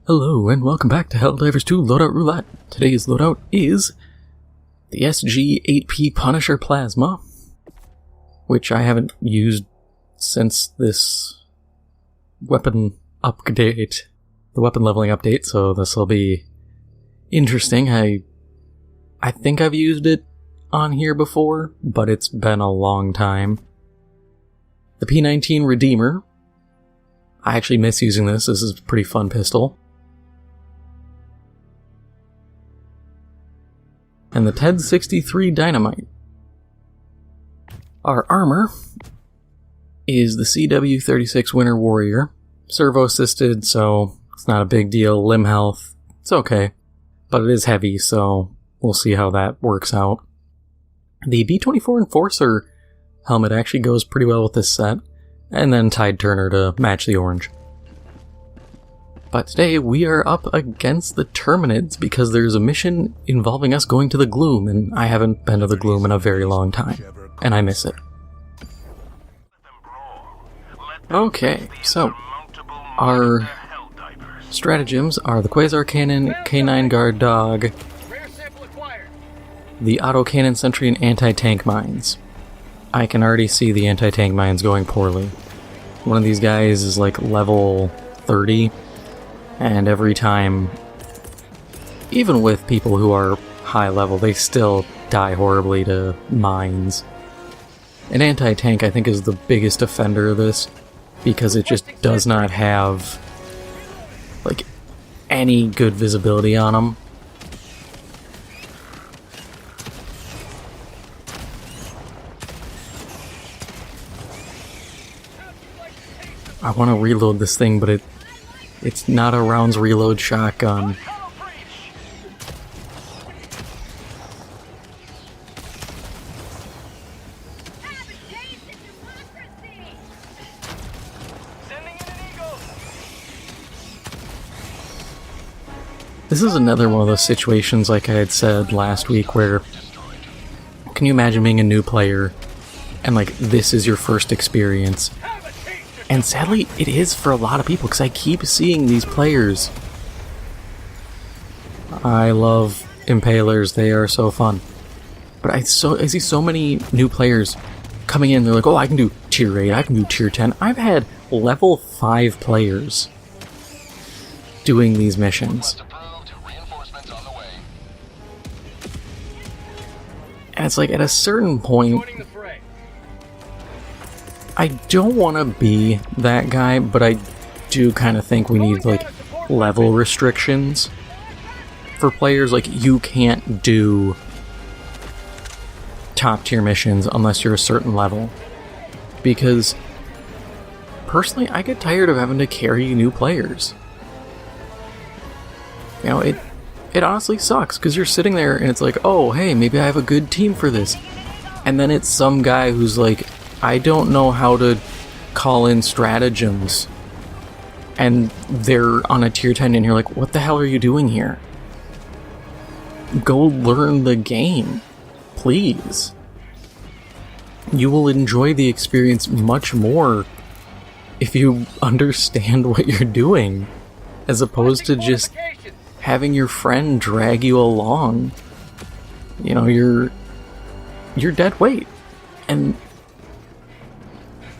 Hello and welcome back to Helldivers 2 Loadout Roulette. Today's loadout is the SG-8P Punisher Plasma, which I haven't used since this weapon update, the weapon leveling update, so this will be interesting. I think I've used it on here before, but it's been a long time. The P19 Redeemer. I actually miss using this. This is a pretty fun pistol. And the TED 63 Dynamite. Our armor is the CW36 Winter Warrior. Servo assisted, so it's not a big deal. Limb health, it's okay. But it is heavy, so we'll see how that works out. The B24 Enforcer helmet actually goes pretty well with this set. And then Tide Turner to match the orange. But today we are up against the Terminids because there's a mission involving us going to the Gloom, and I haven't been to the Gloom in a very long time, and I miss it. Okay, so our stratagems are the Quasar Cannon, K9 Guard Dog, the Autocannon Sentry, and Anti-Tank Mines. I can already see the Anti-Tank Mines going poorly. One of these guys is like level 30. And every time, even with people who are high level, they still die horribly to mines. An anti-tank, I think, is the biggest offender of this, because it just does not have, like, any good visibility on them. I want to reload this thing, but it's not a rounds reload shotgun. This is another one of those situations, like I had said last week, where can you imagine being a new player and like this is your first experience? And sadly, it is for a lot of people, because I keep seeing these players. I love Impalers, they are so fun. But I see so many new players coming in, they're like, oh, I can do tier 8, I can do tier 10. I've had level 5 players doing these missions. And it's like, at a certain point, I don't want to be that guy, but I do kind of think we need, like, level restrictions for players. Like, you can't do top tier missions unless you're a certain level. Because, personally, I get tired of having to carry new players. You know, it honestly sucks, because you're sitting there and it's like, oh, hey, maybe I have a good team for this. And then it's some guy who's like, I don't know how to call in stratagems, and they're on a tier 10 and you're like, what the hell are you doing here? Go learn the game, please. You will enjoy the experience much more if you understand what you're doing, as opposed to just having your friend drag you along. You know, you're dead weight. And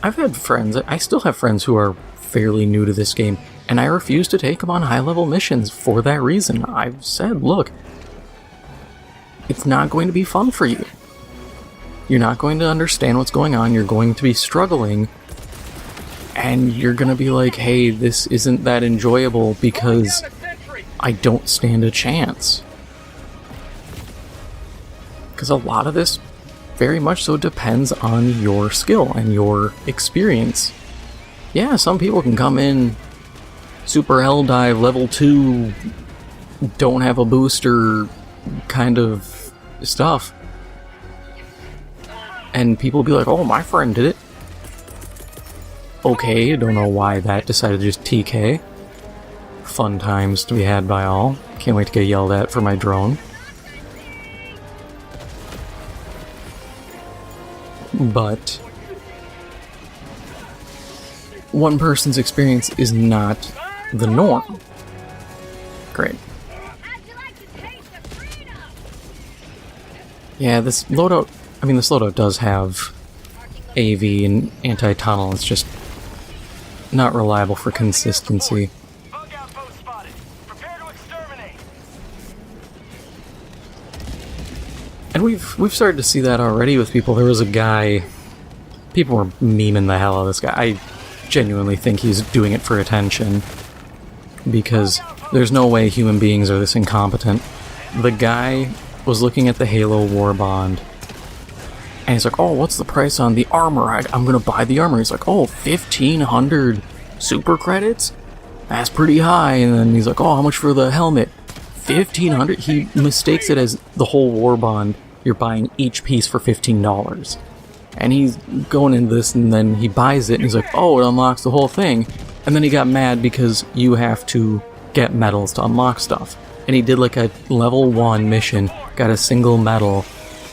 I've had friends, I still have friends who are fairly new to this game, and I refuse to take them on high-level missions for that reason. I've said, look, it's not going to be fun for you. You're not going to understand what's going on, you're going to be struggling, and you're going to be like, hey, this isn't that enjoyable because I don't stand a chance. Because a lot of this very much so depends on your skill and your experience. Yeah, some people can come in super hell dive level 2, don't have a booster kind of stuff, and people will be like, oh, my friend did it. Okay, don't know why that decided to just TK. Fun times to be had by all. Can't wait to get yelled at for my drone. But one person's experience is not the norm. Great. Yeah, this loadout does have AV and anti-tunnel. It's just not reliable for consistency. And we've started to see that already with people. There was a guy, people were memeing the hell out of this guy. I genuinely think he's doing it for attention, because there's no way human beings are this incompetent. The guy was looking at the Halo War Bond, and he's like, oh, what's the price on the armor? I'm gonna buy the armor. He's like, oh, 1,500 super credits? That's pretty high. And then he's like, oh, how much for the helmet? 1,500? He mistakes it as the whole War Bond. You're buying each piece for $15. And he's going into this, and then he buys it, and he's like, oh, it unlocks the whole thing. And then he got mad because you have to get medals to unlock stuff. And he did like a level 1 mission, got a single medal,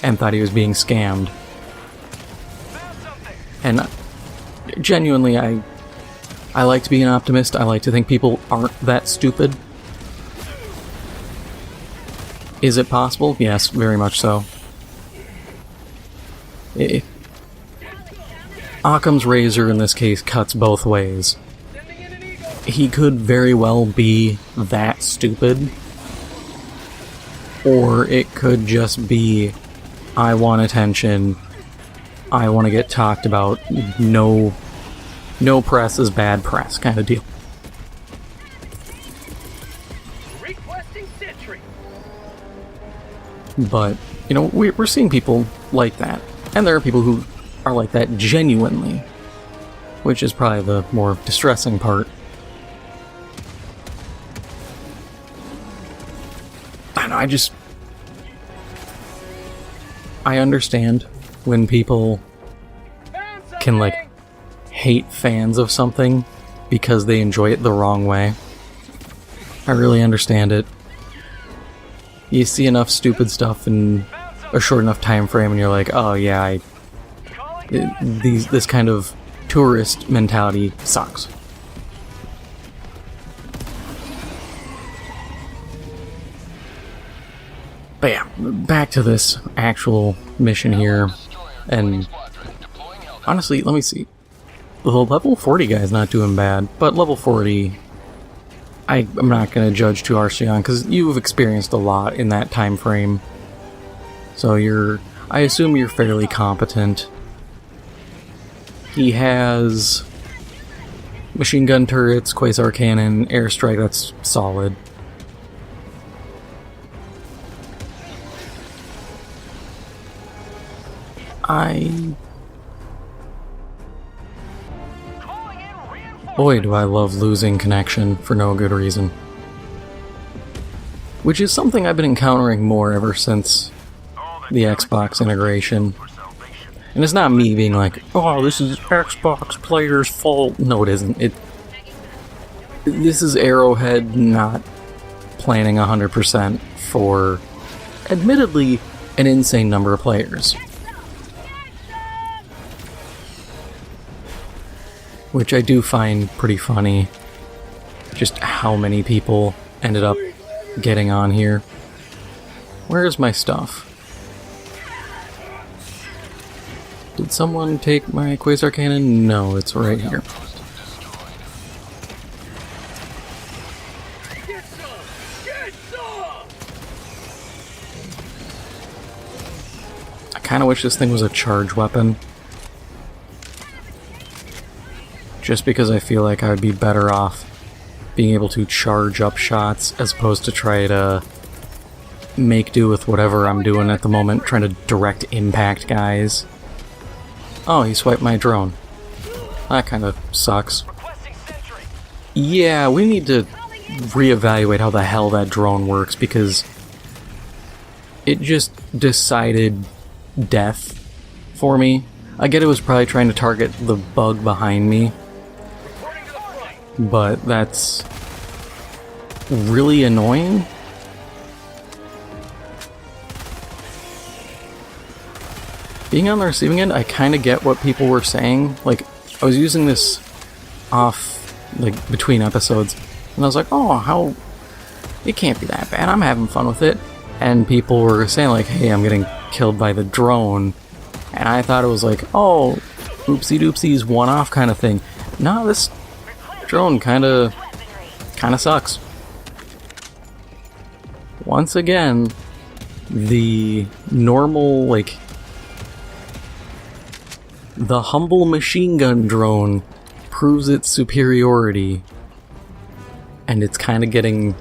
and thought he was being scammed. And genuinely, I like to be an optimist. I like to think people aren't that stupid. Is it possible? Yes, very much so. Occam's razor in this case cuts both ways. He could very well be that stupid, or it could just be, I want attention, I want to get talked about, no press is bad press kind of deal. But, you know, we're seeing people like that. And there are people who are like that genuinely, which is probably the more distressing part. I don't know, I understand when people can, like, hate fans of something because they enjoy it the wrong way. I really understand it. You see enough stupid stuff in a short enough time frame and you're like, oh yeah, this kind of tourist mentality sucks. But yeah, back to this actual mission here, and honestly, let me see. The level 40 guy's not doing bad, but level 40, I'm not going to judge too harshly on, because you've experienced a lot in that time frame. So I assume you're fairly competent. He has machine gun turrets, quasar cannon, airstrike, that's solid. Boy, do I love losing connection for no good reason. Which is something I've been encountering more ever since the Xbox integration. And it's not me being like, oh, this is Xbox players' fault. No, it isn't. This is Arrowhead not planning 100% for, admittedly, an insane number of players. Which I do find pretty funny, just how many people ended up getting on here. Where is my stuff? Did someone take my quasar cannon? No, it's right here. I kinda wish this thing was a charge weapon. Just because I feel like I would be better off being able to charge up shots as opposed to try to make do with whatever I'm doing at the moment, trying to direct impact guys. Oh, he swiped my drone. That kind of sucks. Yeah, we need to reevaluate how the hell that drone works, because it just decided death for me. I get it was probably trying to target the bug behind me, but that's really annoying. Being on the receiving end, I kind of get what people were saying. Like, I was using this off, like, between episodes, and I was like, oh, it can't be that bad. I'm having fun with it. And people were saying like, hey, I'm getting killed by the drone. And I thought it was like, oh, oopsie doopsies, one-off kind of thing. No, this drone kinda sucks. Once again, the normal, like, the humble machine gun drone proves its superiority. And it's kind of getting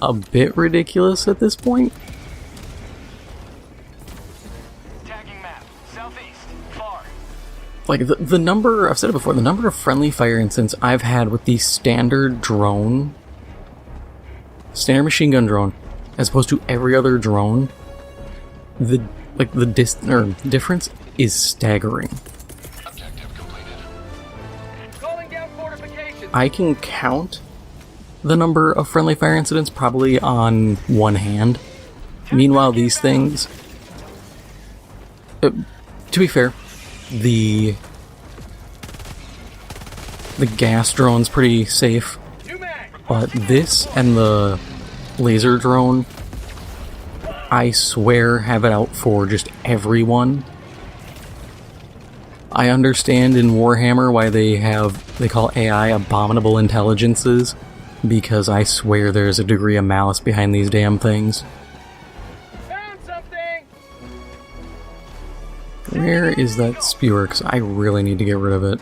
a bit ridiculous at this point. Tagging map, southeast, far. Like, the number, I've said it before, the number of friendly fire incidents I've had with the standard drone, standard machine gun drone, as opposed to every other drone, the difference is staggering. Objective completed. Calling down fortifications. I can count the number of friendly fire incidents probably on one hand. Meanwhile, these things, to be fair, the gas drone's pretty safe, but this and the laser drone, I swear, have it out for just everyone. I understand in Warhammer why they call AI abominable intelligences, because I swear there's a degree of malice behind these damn things. Found something. Where is that spewer? Because I really need to get rid of it.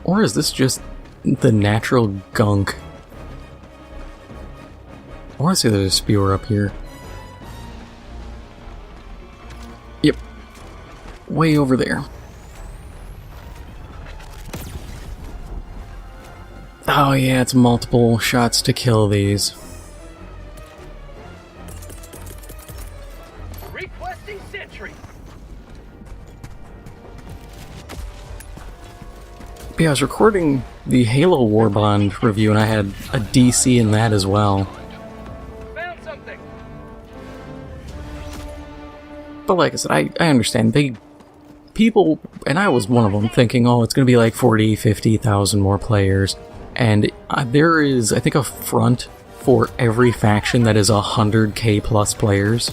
Or is this just the natural gunk? I want to say there's a spewer up here. Yep. Way over there. Oh yeah, it's multiple shots to kill these. Requesting sentry. But yeah, I was recording the Halo Warbond review and I had a DC in that as well. Found something. But like I said, I understand. People, and I was one of them, thinking, oh, it's going to be like 40, 50,000 more players. And there is, I think, a front for every faction that is 100k plus players.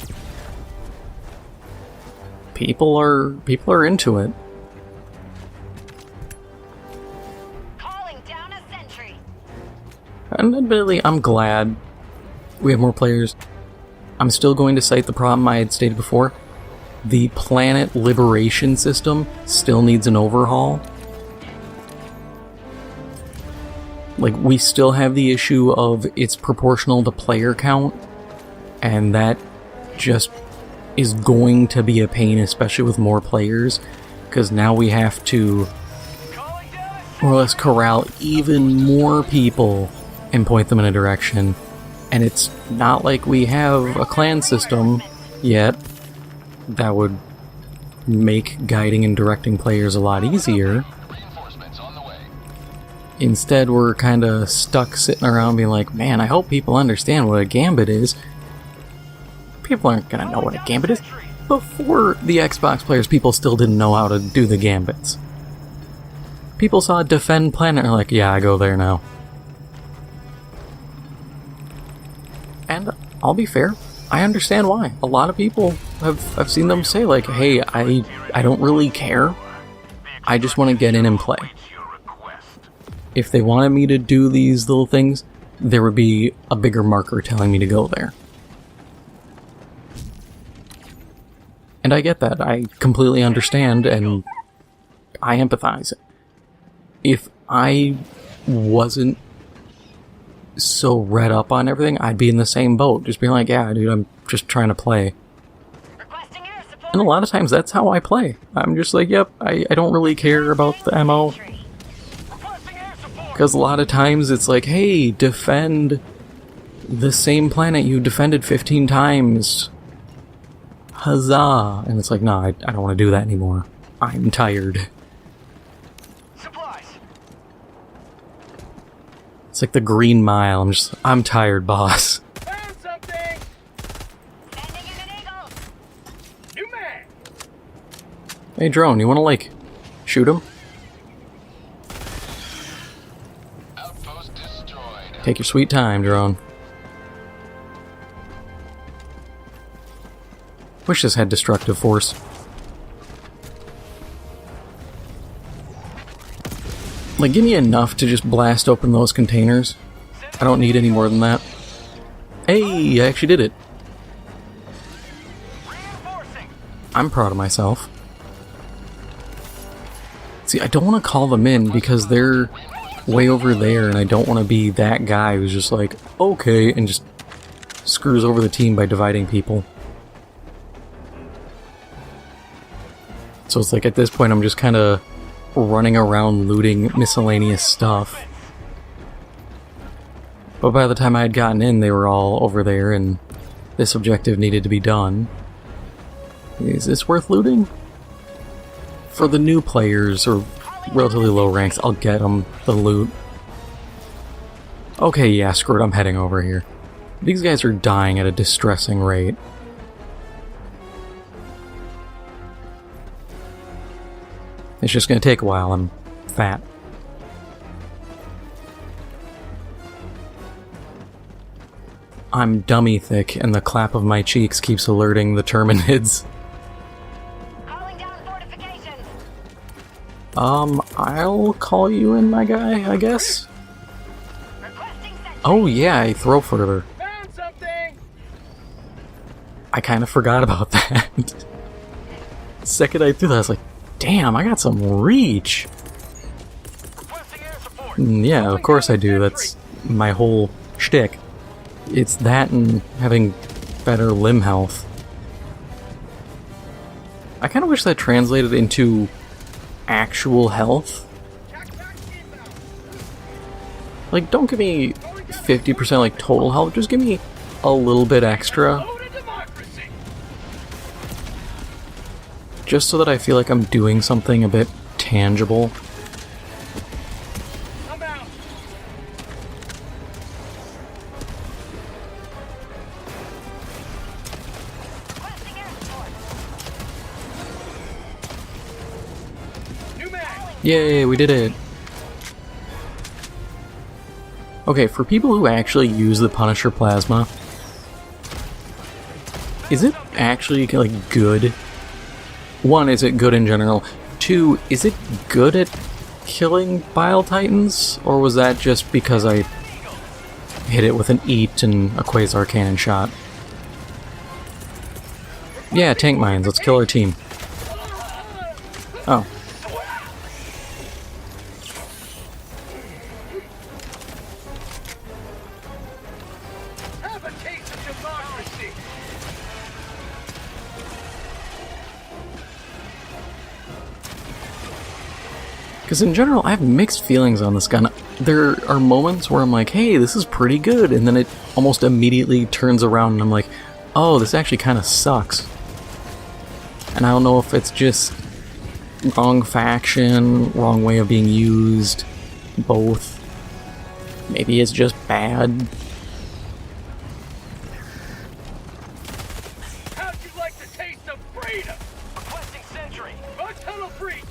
People are into it. Calling down a sentry. And admittedly, I'm glad we have more players. I'm still going to cite the problem I had stated before. The planet liberation system still needs an overhaul. Like, we still have the issue of it's proportional to player count, and that just is going to be a pain, especially with more players, because now we have to more or less corral even more people and point them in a direction. And it's not like we have a clan system yet that would make guiding and directing players a lot easier. Instead, we're kind of stuck sitting around being like, man, I hope people understand what a gambit is. People aren't going to know what a gambit is. Before the Xbox players, people still didn't know how to do the gambits. People saw Defend Planet and are like, yeah, I go there now. And I'll be fair, I understand why. A lot of people I've seen them say like, hey, I don't really care. I just want to get in and play. If they wanted me to do these little things, there would be a bigger marker telling me to go there. And I get that. I completely understand, and I empathize. If I wasn't so read up on everything, I'd be in the same boat. Just being like, yeah, dude, I'm just trying to play. Requesting air support. And a lot of times that's how I play. I'm just like, yep, I don't really care about the MO. Because a lot of times it's like, hey, defend the same planet you defended 15 times. Huzzah! And it's like, no, I don't want to do that anymore. I'm tired. Supplies. It's like the Green Mile. I'm tired, boss. Found something. Sending in an eagle. New mag. Hey, drone, you want to, like, shoot him? Take your sweet time, drone. Wish this had destructive force. Like, give me enough to just blast open those containers. I don't need any more than that. Hey, I actually did it. I'm proud of myself. See, I don't want to call them in because they're way over there and I don't want to be that guy who's just like, okay, and just screws over the team by dividing people. So it's like at this point I'm just kind of running around looting miscellaneous stuff. But by the time I had gotten in, they were all over there and this objective needed to be done. Is this worth looting? For the new players, or relatively low ranks, I'll get them the loot. Okay, yeah, screw it, I'm heading over here. These guys are dying at a distressing rate. It's just gonna take a while, I'm fat. I'm dummy thick, and the clap of my cheeks keeps alerting the Terminids. Calling down fortifications. I'll call you in, my guy, I guess? Requesting sentry. Oh yeah, I throw further. Found something! I kind of forgot about that. The second I threw that, I was like, damn, I got some reach! Requesting air support. Yeah, of course I do, that's my whole shtick. It's that and having better limb health. I kind of wish that translated into actual health. Like, don't give me 50% like total health, just give me a little bit extra. Just so that I feel like I'm doing something a bit tangible. I'm out. Requesting air support. New mag. Yay, we did it! Okay, for people who actually use the Punisher Plasma, is it actually, like, good? One, is it good in general? Two, is it good at killing Bile Titans? Or was that just because I hit it with an Eat and a Quasar Cannon shot? Yeah, tank mines, let's kill our team. Oh. Have a taste of democracy. Because in general, I have mixed feelings on this gun. There are moments where I'm like, hey, this is pretty good, and then it almost immediately turns around and I'm like, oh, this actually kind of sucks. And I don't know if it's just wrong faction, wrong way of being used, both. Maybe it's just bad. How'd you like the taste of freedom? Requesting sentry. Our tunnel breach.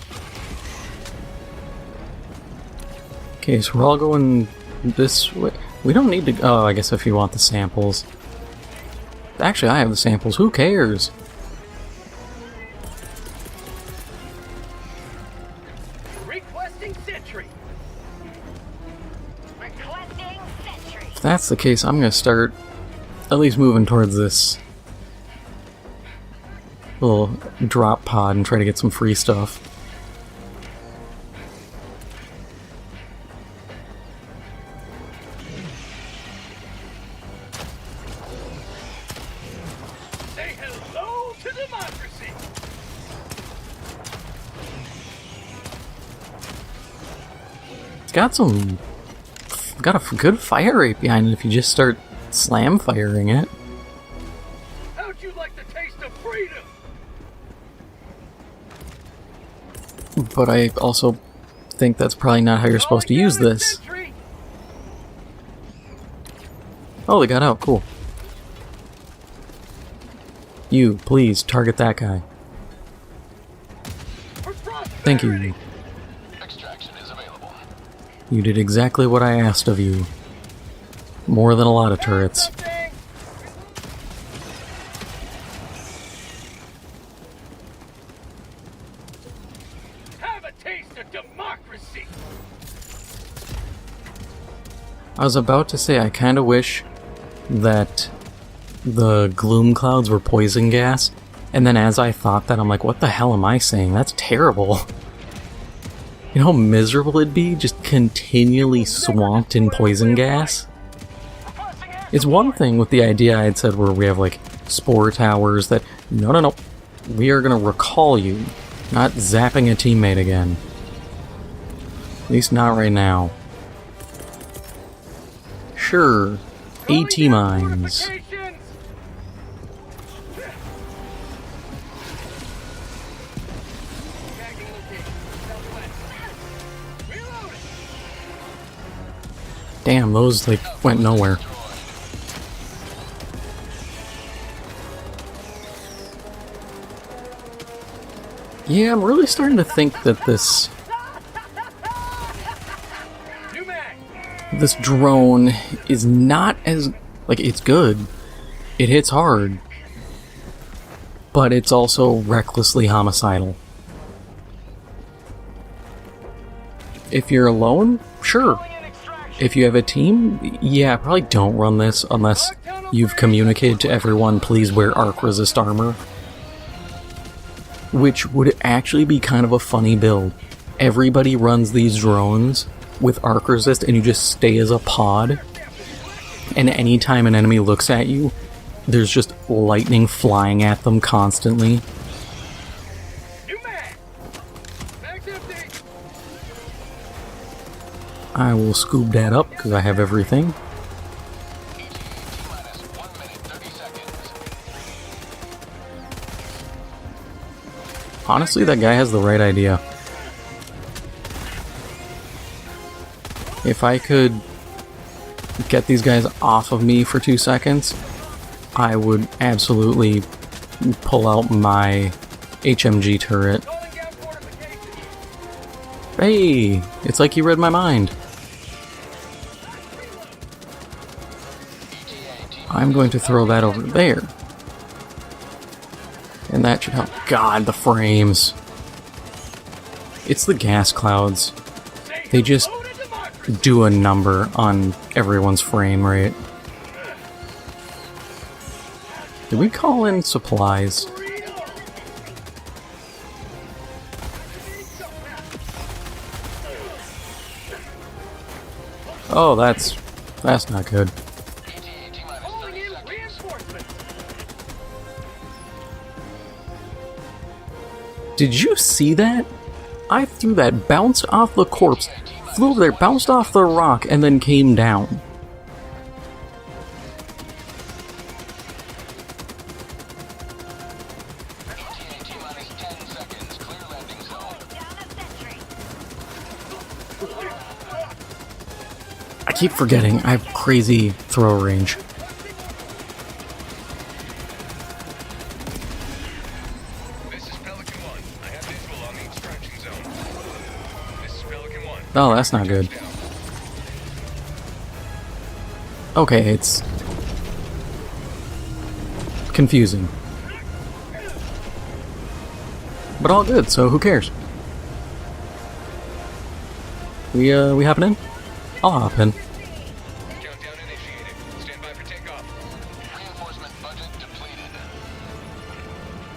Okay, so we're all going this way. We don't need to... Oh, I guess if you want the samples. Actually, I have the samples. Who cares? Requesting sentry. Requesting sentry. If that's the case, I'm gonna start at least moving towards this little drop pod and try to get some free stuff. Say hello to democracy. It's got some... got a good fire rate behind it if you just start slam firing it. How'd you like the taste of freedom? But I also think that's probably not how you're supposed to use this. Sentry. Oh, they got out. Cool. You, please, target that guy. For prosperity. Thank you. Extraction is available. You did exactly what I asked of you. more than a lot of turrets. Have a taste of democracy. I was about to say, I kind of wish that the gloom clouds were poison gas, and then as I thought that, I'm like, what the hell am I saying? That's terrible. You know how miserable it'd be, just continually swamped in poison gas? It's one thing with the idea I had said where we have, like, spore towers that, no, we are gonna recall you, not zapping a teammate again. At least not right now. Sure, AT mines. Damn, those, like, went nowhere. Yeah, I'm really starting to think that this drone is not as, like, it's good. It hits hard. But it's also recklessly homicidal. If you're alone, sure. If you have a team, yeah, probably don't run this unless you've communicated to everyone, please wear arc resist armor. Which would actually be kind of a funny build. Everybody runs these drones with arc resist and you just stay as a pod. And anytime an enemy looks at you, there's just lightning flying at them constantly. I will scoop that up because I have everything. Honestly, that guy has the right idea. If I could get these guys off of me for 2 seconds, I would absolutely pull out my HMG turret. Hey, it's like you read my mind. I'm going to throw that over there. And that should help. God, the frames. It's the gas clouds. They just do a number on everyone's frame rate. Did we call in supplies? Oh, that's not good. Did you see that? I threw that, bounced off the corpse, flew over there, bounced off the rock, and then came down. I keep forgetting, I have crazy throw range. Oh, that's not good. Okay, it's confusing. But all good, so who cares? We hopping in? I'll hop in. Countdown initiated. Stand by for takeoff. Reinforcement budget depleted.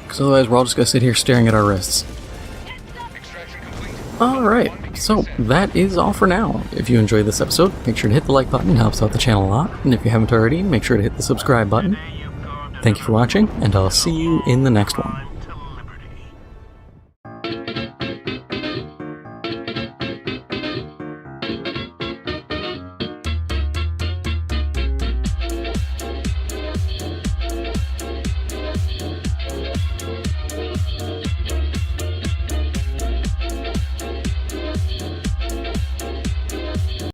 Because otherwise we're all just gonna sit here staring at our wrists. Extraction complete. Alright, so that is all for now. If you enjoyed this episode, make sure to hit the like button, it helps out the channel a lot. And if you haven't already, make sure to hit the subscribe button. Thank you for watching, and I'll see you in the next one.